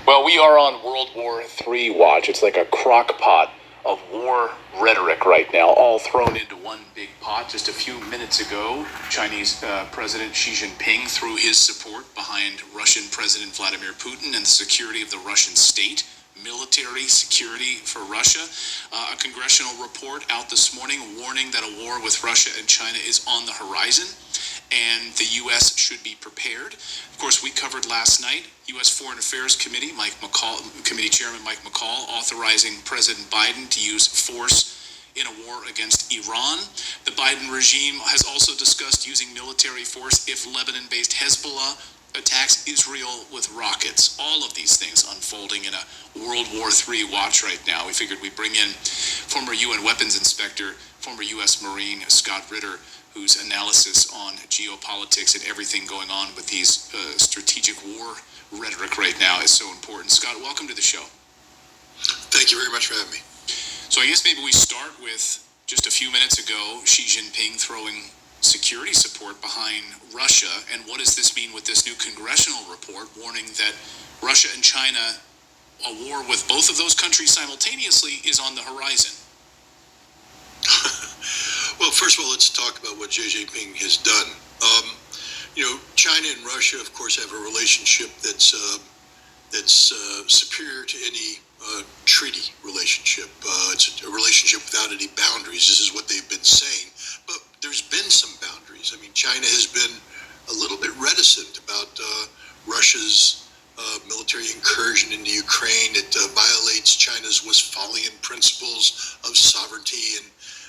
Well, we are on World War III watch. It's like a crock pot of war rhetoric right now, all thrown into one big pot. Just a few minutes ago, Chinese President Xi Jinping threw his support behind Russian President Vladimir Putin and the security of the Russian state. Military security for Russia. A congressional report out this morning warning that a war with Russia and China is on the horizon, and the U.S. should be prepared. Of course, we covered last night U.S. Foreign Affairs Committee, Committee Chairman Mike McCaul, authorizing President Biden to use force in a war against Iran. The Biden regime has also discussed using military force if Lebanon-based Hezbollah attacks Israel with rockets. All of these things unfolding in a World War III watch right now. We figured we'd bring in former UN weapons inspector, former U.S. Marine Scott Ritter, whose analysis on geopolitics and everything going on with these strategic war rhetoric right now is so important. Scott, welcome to the show. Thank you very much for having me. So I guess maybe we start with just a few minutes ago, Xi Jinping throwing security support behind Russia, and what does this mean with this new congressional report warning that Russia and China, a war with both of those countries simultaneously, is on the horizon? Well, first of all, let's talk about what Xi Jinping has done. China and Russia, of course, have a relationship that's superior to any treaty relationship. It's a relationship without any boundaries. This is what they've been saying. But there's been some boundaries. I mean, China has been a little bit reticent about Russia's military incursion into Ukraine. It violates China's Westphalian principles of sovereignty and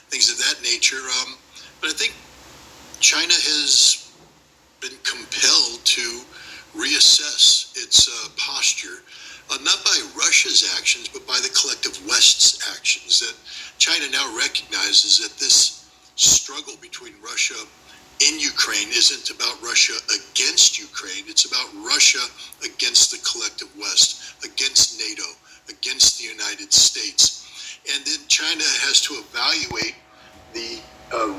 things of that nature. But I think China has been compelled to reassess its posture, not by Russia's actions, but by the collective West's actions. That China now recognizes that this struggle between Russia and Ukraine isn't about Russia against Ukraine. It's about Russia against the collective West, against NATO, against the United States. And then China has to evaluate the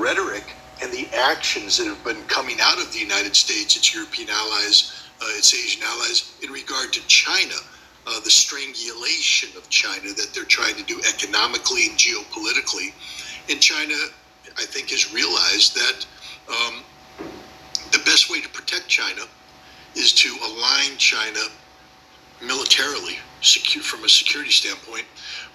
rhetoric and the actions that have been coming out of the United States, its European allies, its Asian allies, in regard to China, the strangulation of China that they're trying to do economically and geopolitically. And China, I think, has realized that the best way to protect China is to align China militarily, from a security standpoint,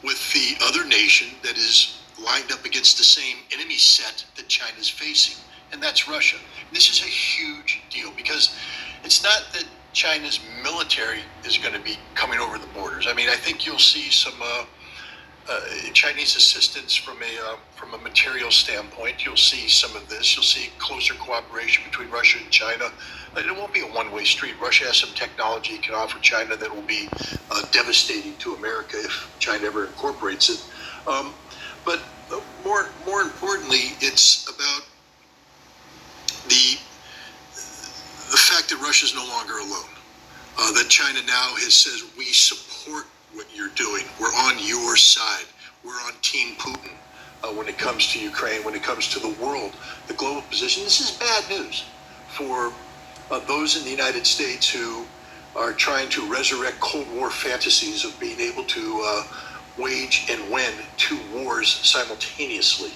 with the other nation that is lined up against the same enemy set that China is facing, and that's Russia. This is a huge deal because it's not that China's military is going to be coming over the borders. I mean, I think you'll see some Chinese assistance from a material standpoint. You'll see some of this. You'll see closer cooperation between Russia and China. It won't be a one-way street. Russia has some technology it can offer China that will be devastating to America if China ever incorporates it. But more importantly, it's about the fact that Russia is no longer alone. That China now has said, we support what you're doing. We're on your side. We're on Team Putin when it comes to Ukraine, when it comes to the world, the global position. This is bad news for those in the United States who are trying to resurrect Cold War fantasies of being able to wage and win two wars simultaneously.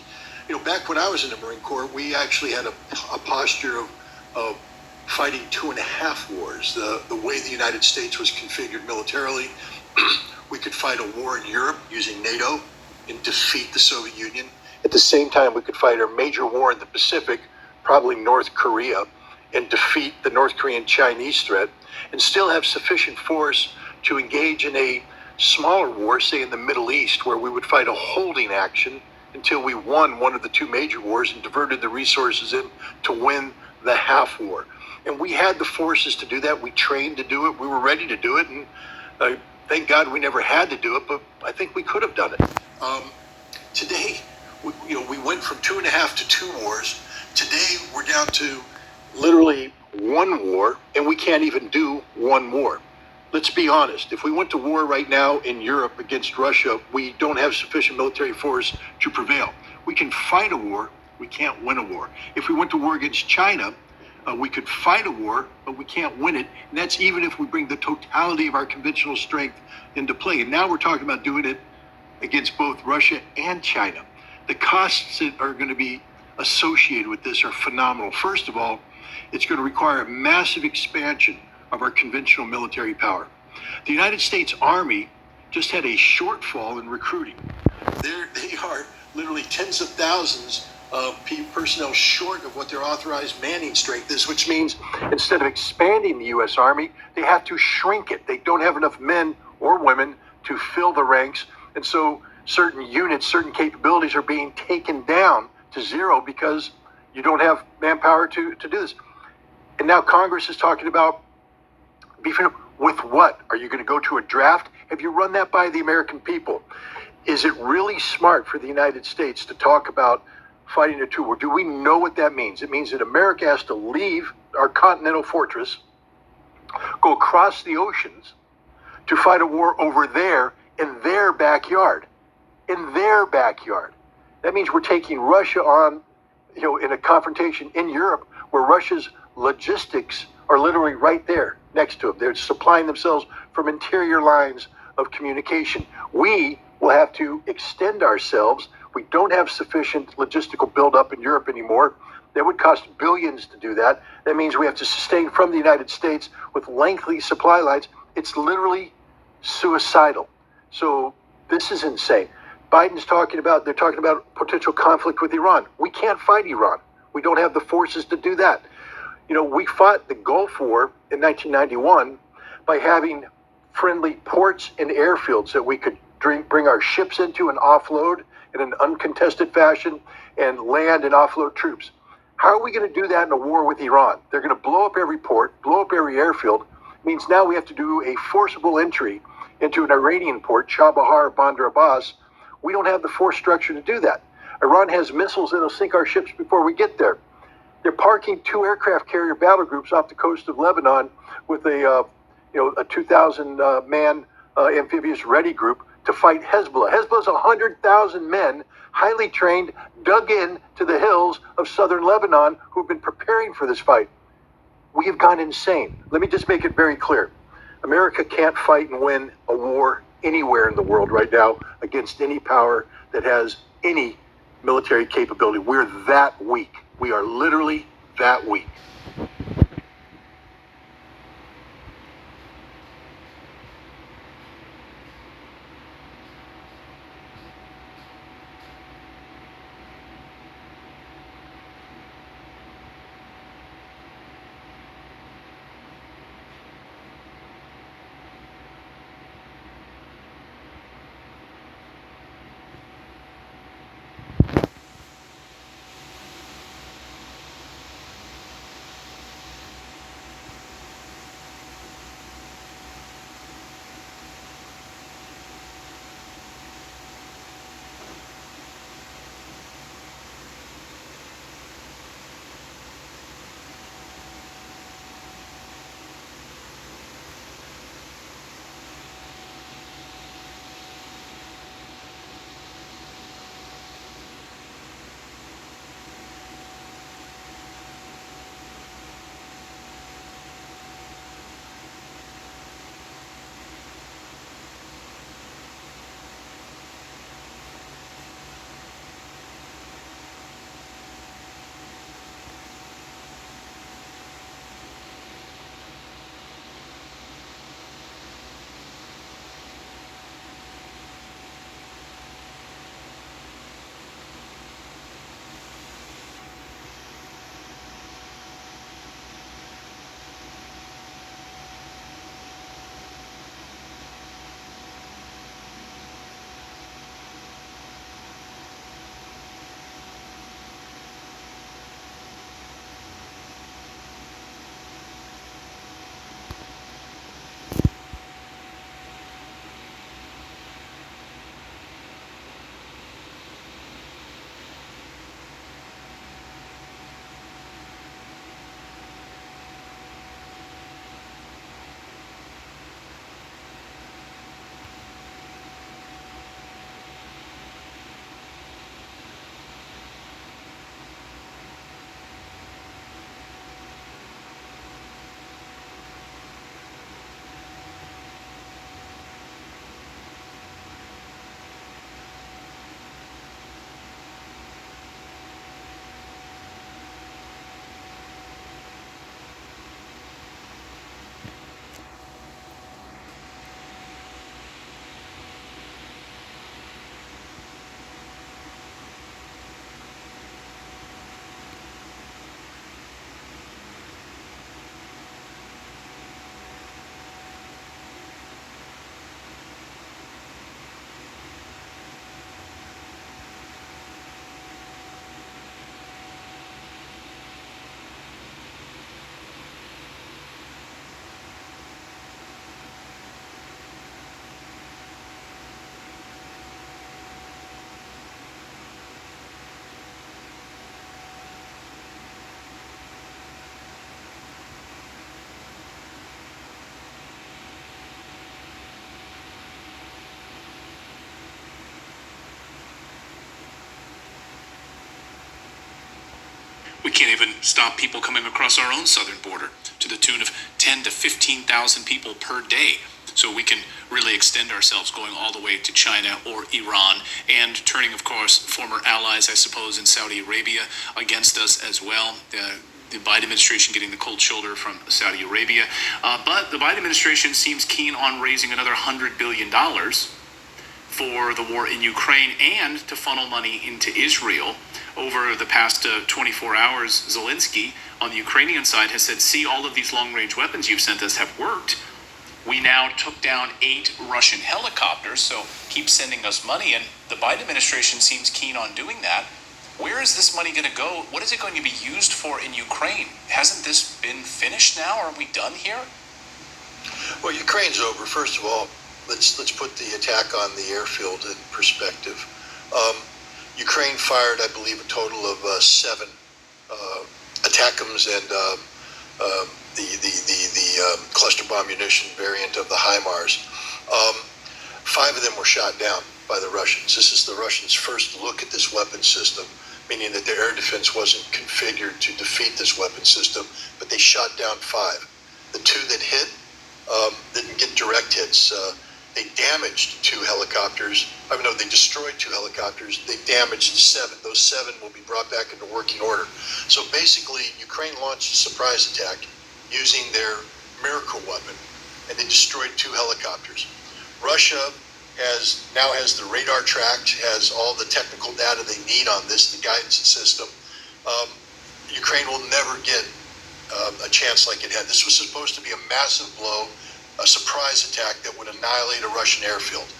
Back when I was in the Marine Corps, we actually had a posture of fighting 2.5 wars. The way the United States was configured militarily, we could fight a war in Europe using NATO and defeat the Soviet Union. At the same time, we could fight a major war in the Pacific, probably North Korea, and defeat the North Korean Chinese threat, and still have sufficient force to engage in a smaller war, say in the Middle East, where we would fight a holding action until we won one of the two major wars and diverted the resources in to win the half war. And we had the forces to do that. We trained to do it. We were ready to do it. And thank God we never had to do it, but I think we could have done it. Today, we went from 2.5 to 2 wars. Today, we're down to literally one war, and we can't even do one more. Let's be honest. If we went to war right now in Europe against Russia, we don't have sufficient military force to prevail. We can fight a war. We can't win a war. If we went to war against China, We could fight a war, but we can't win it. And that's even if we bring the totality of our conventional strength into play. And now we're talking about doing it against both Russia and China. The costs that are going to be associated with this are phenomenal. First of all, it's going to require a massive expansion of our conventional military power. The United States Army just had a shortfall in recruiting. They are literally tens of thousands of personnel short of what their authorized manning strength is, which means instead of expanding the U.S. Army, they have to shrink it. They don't have enough men or women to fill the ranks. And so certain units, certain capabilities are being taken down to zero because you don't have manpower to do this. And now Congress is talking about beefing up with what? Are you going to go to a draft? Have you run that by the American people? Is it really smart for the United States to talk about fighting a two war? Do we know what that means? It means that America has to leave our continental fortress, go across the oceans to fight a war over there in their backyard. In their backyard. That means we're taking Russia on, in a confrontation in Europe where Russia's logistics are literally right there next to them. They're supplying themselves from interior lines of communication. We will have to extend ourselves. We don't have sufficient logistical buildup in Europe anymore. That would cost billions to do that. That means we have to sustain from the United States with lengthy supply lines. It's literally suicidal. So this is insane. They're talking about potential conflict with Iran. We can't fight Iran. We don't have the forces to do that. We fought the Gulf War in 1991 by having friendly ports and airfields that we could bring our ships into and offload in an uncontested fashion and land and offload troops. How are we going to do that in a war with Iran? They're going to blow up every port, blow up every airfield. It means now we have to do a forcible entry into an Iranian port, Chabahar, Bandar Abbas. We don't have the force structure to do that. Iran has missiles that'll sink our ships before we get there. They're parking 2 aircraft carrier battle groups off the coast of Lebanon with a 2,000 man amphibious ready group to fight Hezbollah. Hezbollah's 100,000 men, highly trained, dug in to the hills of southern Lebanon who've been preparing for this fight. We have gone insane. Let me just make it very clear. America can't fight and win a war anywhere in the world right now against any power that has any military capability. We're that weak. We are literally that weak. We can't even stop people coming across our own southern border to the tune of 10 to 15,000 people per day. So we can really extend ourselves going all the way to China or Iran, and turning, of course, former allies, I suppose, in Saudi Arabia against us as well. The Biden administration getting the cold shoulder from Saudi Arabia. But the Biden administration seems keen on raising another $100 billion for the war in Ukraine and to funnel money into Israel. Over the past 24 hours, Zelensky on the Ukrainian side has said, see, all of these long-range weapons you've sent us have worked. We now took down 8 Russian helicopters, so keep sending us money. And the Biden administration seems keen on doing that. Where is this money going to go? What is it going to be used for in Ukraine? Hasn't this been finished now? Are we done here? Well, Ukraine's over. First of all, let's put the attack on the airfield in perspective. Ukraine fired, I believe, a total of 7 ATACMS and the cluster bomb munition variant of the HIMARS. 5 of them were shot down by the Russians. This is the Russians' first look at this weapon system, meaning that their air defense wasn't configured to defeat this weapon system, but they shot down 5. The 2 that hit didn't get direct hits. They damaged 2 helicopters. They destroyed 2 helicopters. They damaged 7. Those 7 will be brought back into working order. So basically, Ukraine launched a surprise attack using their Miracle weapon, and they destroyed 2 helicopters. Russia now has the radar tracked, has all the technical data they need on this, the guidance system. Ukraine will never get a chance like it had. This was supposed to be a massive blow, a surprise attack that would annihilate a Russian airfield.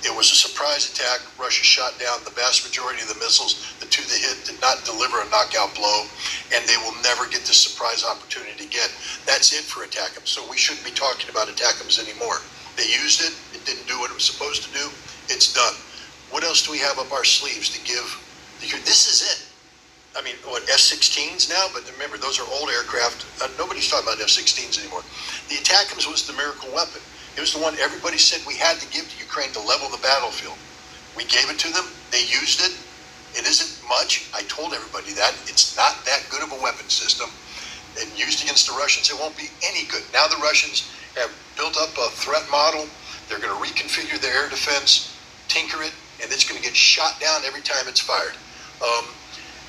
It was a surprise attack. Russia shot down the vast majority of the missiles. The 2 that hit did not deliver a knockout blow, and they will never get this surprise opportunity again. That's it for ATACMS. So we shouldn't be talking about ATACMS anymore. They used it. It didn't do what it was supposed to do. It's done. What else do we have up our sleeves to give? This is it. F-16s now? But remember, those are old aircraft. Nobody's talking about F-16s anymore. The ATACMS was the miracle weapon. It was the one everybody said we had to give to Ukraine to level the battlefield. We gave it to them. They used it. It isn't much. I told everybody that. It's not that good of a weapon system. And used against the Russians, it won't be any good. Now the Russians have built up a threat model. They're going to reconfigure their air defense, tinker it, and it's going to get shot down every time it's fired.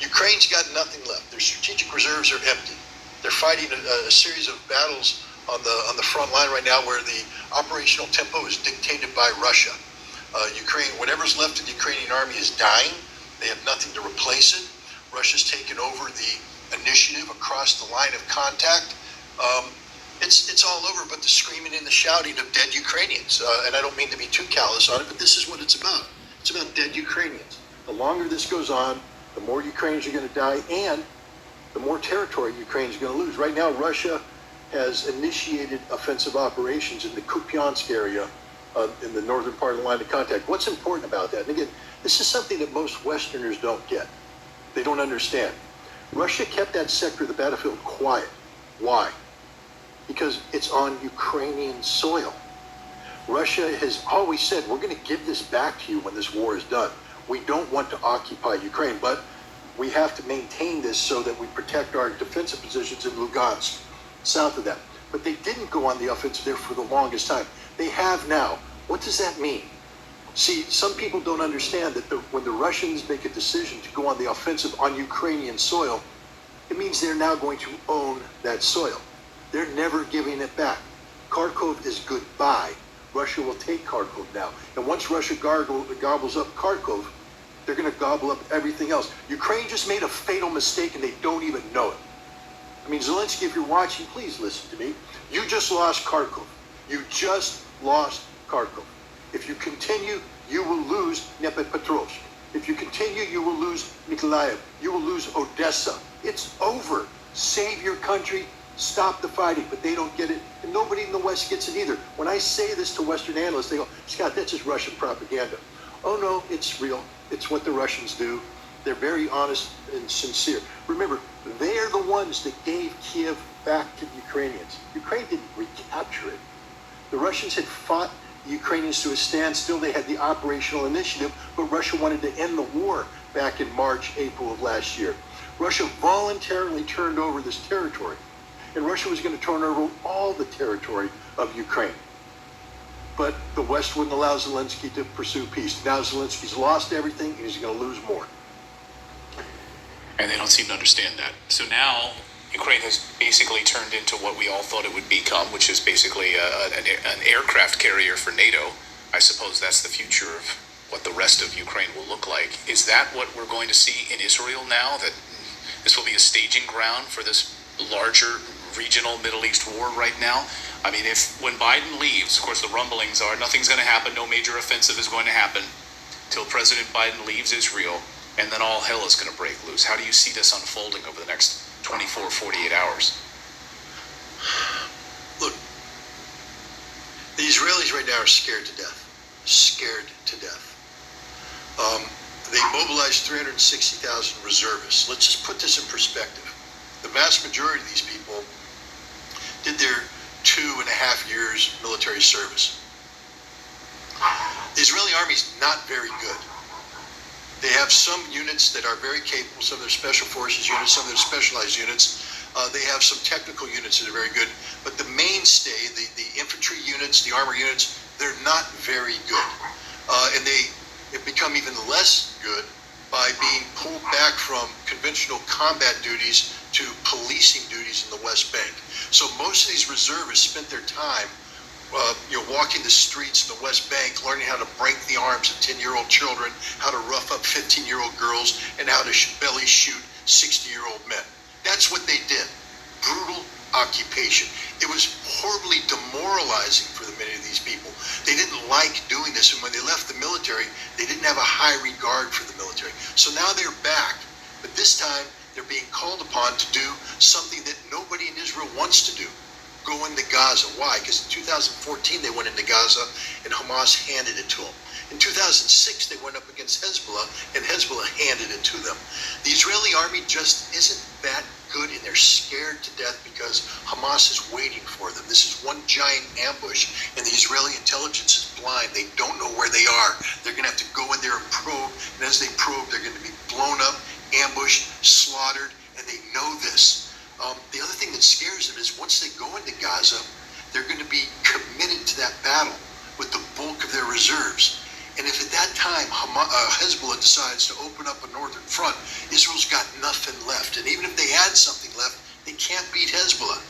Ukraine's got nothing left. Their strategic reserves are empty. They're fighting a series of battles on the front line right now where the operational tempo is dictated by Russia. Ukraine, whatever's left of the Ukrainian army is dying. They have nothing to replace it. Russia's taken over the initiative across the line of contact. It's all over but the screaming and the shouting of dead Ukrainians. And I don't mean to be too callous on it, but this is what it's about. It's about dead Ukrainians. The longer this goes on, the more Ukrainians are going to die, and the more territory Ukraine's going to lose. Right now, Russia has initiated offensive operations in the Kupiansk area in the northern part of the line of contact. What's important about that? And again, this is something that most Westerners don't get. They don't understand. Russia kept that sector of the battlefield quiet. Why? Because it's on Ukrainian soil. Russia has always said, we're going to give this back to you when this war is done. We don't want to occupy Ukraine, but we have to maintain this so that we protect our defensive positions in Lugansk, south of that. But they didn't go on the offensive there for the longest time. They have now. What does that mean? See, some people don't understand that when the Russians make a decision to go on the offensive on Ukrainian soil, it means they're now going to own that soil. They're never giving it back. Kharkov is goodbye. Russia will take Kharkov now. And once Russia gobbles up Kharkov, they're going to gobble up everything else. Ukraine just made a fatal mistake and they don't even know it. Zelensky, if you're watching, please listen to me. You just lost Kharkov. You just lost Kharkov. If you continue, you will lose Dnipropetrovsk. If you continue, you will lose Mykolaiv. You will lose Odessa. It's over. Save your country. Stop the fighting. But they don't get it. And nobody in the West gets it either. When I say this to Western analysts, they go, Scott, that's just Russian propaganda. Oh, no, it's real. It's what the Russians do. They're very honest and sincere. Remember, they're the ones that gave Kiev back to the Ukrainians. Ukraine didn't recapture it. The Russians had fought the Ukrainians to a standstill. They had the operational initiative, but Russia wanted to end the war back in March, April of last year. Russia voluntarily turned over this territory. And Russia was going to turn over all the territory of Ukraine. But the West wouldn't allow Zelensky to pursue peace. Now Zelensky's lost everything, and he's going to lose more. And they don't seem to understand that. So now Ukraine has basically turned into what we all thought it would become, which is basically an aircraft carrier for NATO. I suppose that's the future of what the rest of Ukraine will look like. Is that what we're going to see in Israel now? That this will be a staging ground for this larger regional Middle East war right now? I mean, when Biden leaves, of course, the rumblings are nothing's going to happen, no major offensive is going to happen till President Biden leaves Israel, and then all hell is going to break loose. How do you see this unfolding over the next 24, 48 hours? Look, the Israelis right now are scared to death. Scared to death. They mobilized 360,000 reservists. Let's just put this in perspective. The vast majority of these people did their 2.5 years military service. The Israeli army's not very good. They have some units that are very capable, some of their special forces units, some of their specialized units. They have some technical units that are very good, but the mainstay, the infantry units, the armor units, they're not very good. And they have become even less good by being pulled back from conventional combat duties to policing duties in the West Bank. So most of these reservists spent their time walking the streets in the West Bank, learning how to break the arms of 10-year-old children, how to rough up 15-year-old girls, and how to belly shoot 60-year-old men. That's what they did. Brutal occupation. It was horribly demoralizing for many of these people. They didn't like doing this, and when they left the military, they didn't have a high regard for the military. So now they're back, but this time they're being called upon to do something that nobody in Israel wants to do. Go into Gaza. Why? Because in 2014 they went into Gaza and Hamas handed it to them. In 2006 they went up against Hezbollah and Hezbollah handed it to them. The Israeli army just isn't that good, and they're scared to death because Hamas is waiting for them. This is one giant ambush, and the Israeli intelligence is blind. They don't know where they are. They're going to have to go in there and probe, and as they probe, they're going to be blown up, ambushed, slaughtered, and they know this. The other thing that scares them is once they go into Gaza, they're going to be committed to that battle with the bulk of their reserves. And if at that time Hezbollah decides to open up a northern front, Israel's got nothing left. And even if they had something left, they can't beat Hezbollah.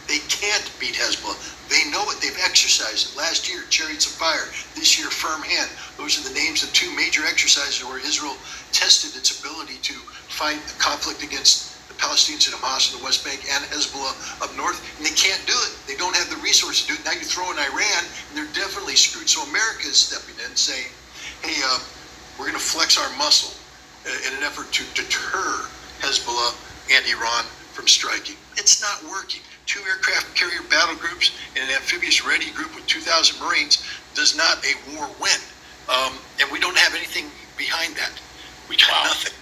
They can't beat Hezbollah. They know it. They've exercised it. Last year, Chariots of Fire. This year, Firm Hand. Those are the names of two major exercises where Israel tested its ability to fight a conflict against the Palestinians and Hamas in the West Bank and Hezbollah up north, and they can't do it. They don't have the resources to do it. Now you throw in Iran, and they're definitely screwed. So America is stepping in saying, hey, we're going to flex our muscle in an effort to deter Hezbollah and Iran from striking. It's not working. 2 aircraft carrier battle groups and an amphibious ready group with 2,000 Marines does not a war win. And we don't have anything behind that. We got nothing.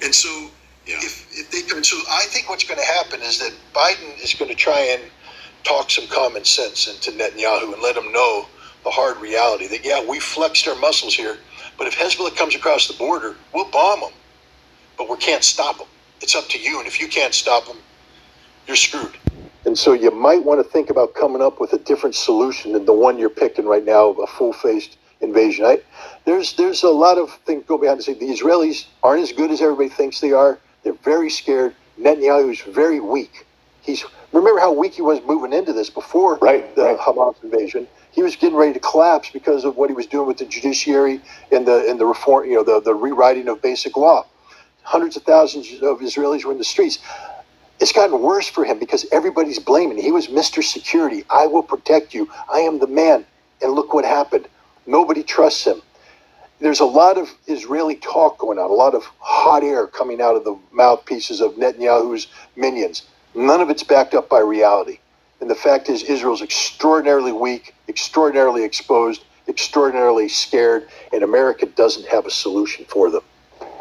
And so if they come, so I think what's going to happen is that Biden is going to try and talk some common sense into Netanyahu and let him know the hard reality that, yeah, we flexed our muscles here, but if Hezbollah comes across the border, we'll bomb them, but we can't stop them. It's up to you, and if you can't stop them, you're screwed. And so you might want to think about coming up with a different solution than the one you're picking right now, a full-faced invasion. There's a lot of things go behind the scenes. The Israelis aren't as good as everybody thinks they are. They're very scared. Netanyahu is very weak. Remember how weak he was moving into this before the Hamas invasion. He was getting ready to collapse because of what he was doing with the judiciary and the reform, the rewriting of basic law. Hundreds of thousands of Israelis were in the streets. It's gotten worse for him because everybody's blaming. He was Mr. Security. I will protect you. I am the man. And look what happened. Nobody trusts him. There's a lot of Israeli talk going on, a lot of hot air coming out of the mouthpieces of Netanyahu's minions. None of it's backed up by reality. And the fact is, Israel's extraordinarily weak, extraordinarily exposed, extraordinarily scared, and America doesn't have a solution for them.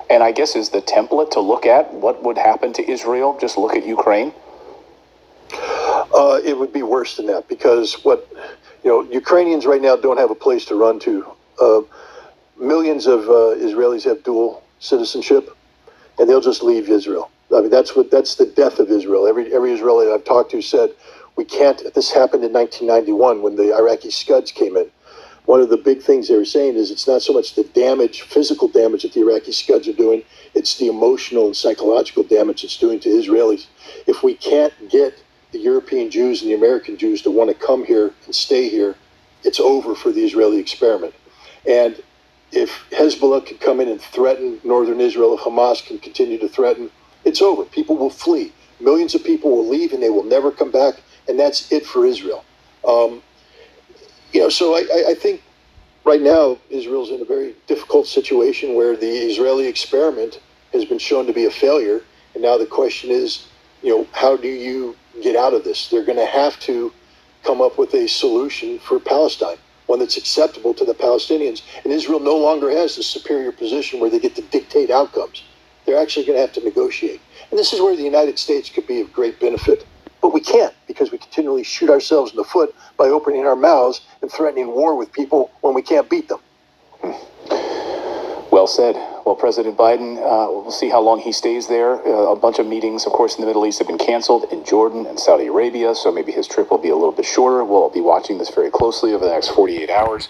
And I guess is the template to look at what would happen to Israel, just look at Ukraine? It would be worse than that because Ukrainians right now don't have a place to run to. Millions of Israelis have dual citizenship, and they'll just leave Israel. I mean, that's the death of Israel. Every Israeli I've talked to said, we can't, this happened in 1991 when the Iraqi Scuds came in. One of the big things they were saying is it's not so much the damage, physical damage that the Iraqi Scuds are doing, it's the emotional and psychological damage it's doing to Israelis. If we can't get the European Jews and the American Jews to want to come here and stay here, it's over for the Israeli experiment. And if Hezbollah can come in and threaten northern Israel, if Hamas can continue to threaten, it's over. People will flee. Millions of people will leave and they will never come back, and that's it for Israel. So I think right now Israel's in a very difficult situation where the Israeli experiment has been shown to be a failure, and now the question is, how do you get out of this? They're going to have to come up with a solution for Palestine, one that's acceptable to the Palestinians. And Israel no longer has the superior position where they get to dictate outcomes. They're actually going to have to negotiate. And this is where the United States could be of great benefit. But we can't because we continually shoot ourselves in the foot by opening our mouths and threatening war with people when we can't beat them. Well said. Well, President Biden, we'll see how long he stays there. A bunch of meetings, of course, in the Middle East have been canceled in Jordan and Saudi Arabia, so maybe his trip will be a little bit shorter. We'll be watching this very closely over the next 48 hours.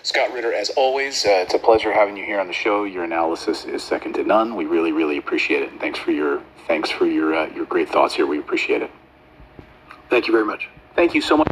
Scott Ritter, as always, it's a pleasure having you here on the show. Your analysis is second to none. We really, really appreciate it. And thanks for your great thoughts here. We appreciate it. Thank you very much. Thank you so much.